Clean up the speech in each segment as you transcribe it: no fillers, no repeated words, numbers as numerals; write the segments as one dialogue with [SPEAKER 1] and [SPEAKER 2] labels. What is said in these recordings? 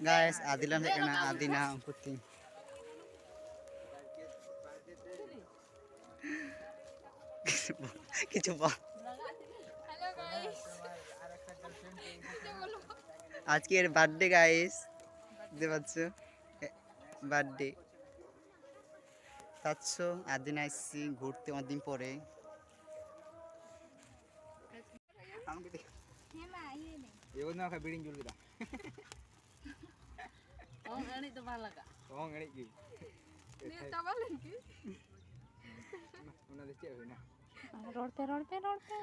[SPEAKER 1] Guys, Adilan hek kena Adina putih. কিছু বল।
[SPEAKER 2] Hello guys,
[SPEAKER 1] আজকের birthday guys, দেখতে পাচ্ছ বার্থডে। তাচ্ছো আদিন আসছি ঘুরতে অনেকদিন পরে। আমাকে দেখ।
[SPEAKER 3] Ibu nak kau bidding jual kita.
[SPEAKER 2] Oh, ini tuh malah kak.
[SPEAKER 3] Oh, ngerik ki.
[SPEAKER 2] Ini coba lagi.
[SPEAKER 3] Mana leceh tu nak.
[SPEAKER 2] Rolte.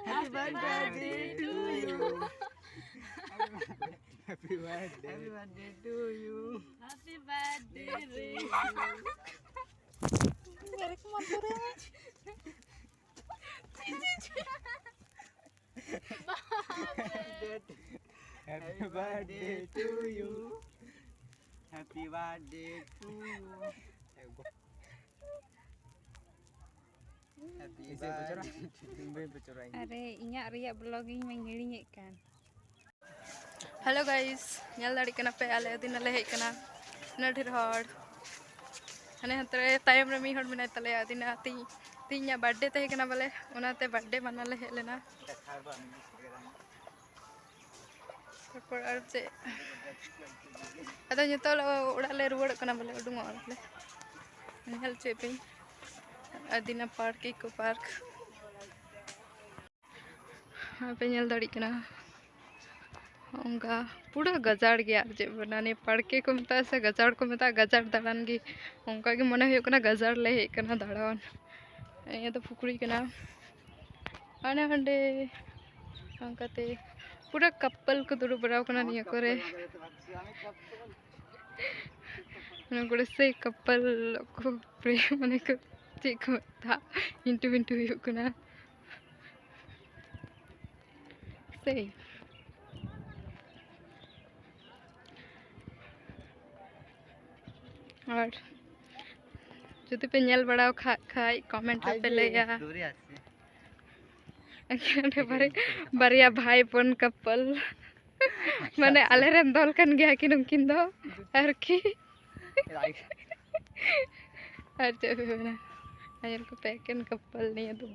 [SPEAKER 1] Happy birthday to you.
[SPEAKER 3] Happy birthday.
[SPEAKER 1] Happy birthday to you.
[SPEAKER 2] Happy birthday Rio. Ngerik motor ya.
[SPEAKER 3] Happy birthday to you.
[SPEAKER 1] Happy birthday to you. Happy birthday. Tumbe becorai.
[SPEAKER 2] Are inyak riak vlogging mengiringi kan. Hello guys, nyal dari kena pe ale din ale hek kena. Nadir hard. Ane hatre tayam re mi hard minai tale adina ti tinya birthday te kena bale onate birthday manale hek lena. তারপর আর যে আদা নিতো ওড়ালে রুয়াড় কনা বলে উডুঙ আলে হেল চেপিং Adina park eco park पे ñel दाड़ी कना उनका पूरा गजाड़ गया जे बनाने पार्के को मता से गजाड़ को मता गजाड़ दाड़ान गी उनका के मने हुयो कना गजाड़ ले हे कना दाड़ान ये तो फुकड़ी कना आने हंडे अंकाते पूरा कपल को दुड़ु बड़ाव कना निया करे नगुड़े से कपल को प्रेम मने को ठीक था इंटू हुयो कना से और जो पे ñel बड़ाव खाई कमेंट पे ले या बारिया भाई पन कपल माने आले रेन दल कन गया कि नुकिन दो आर की आर जे ना आयल को पैकन कपल नहीं तो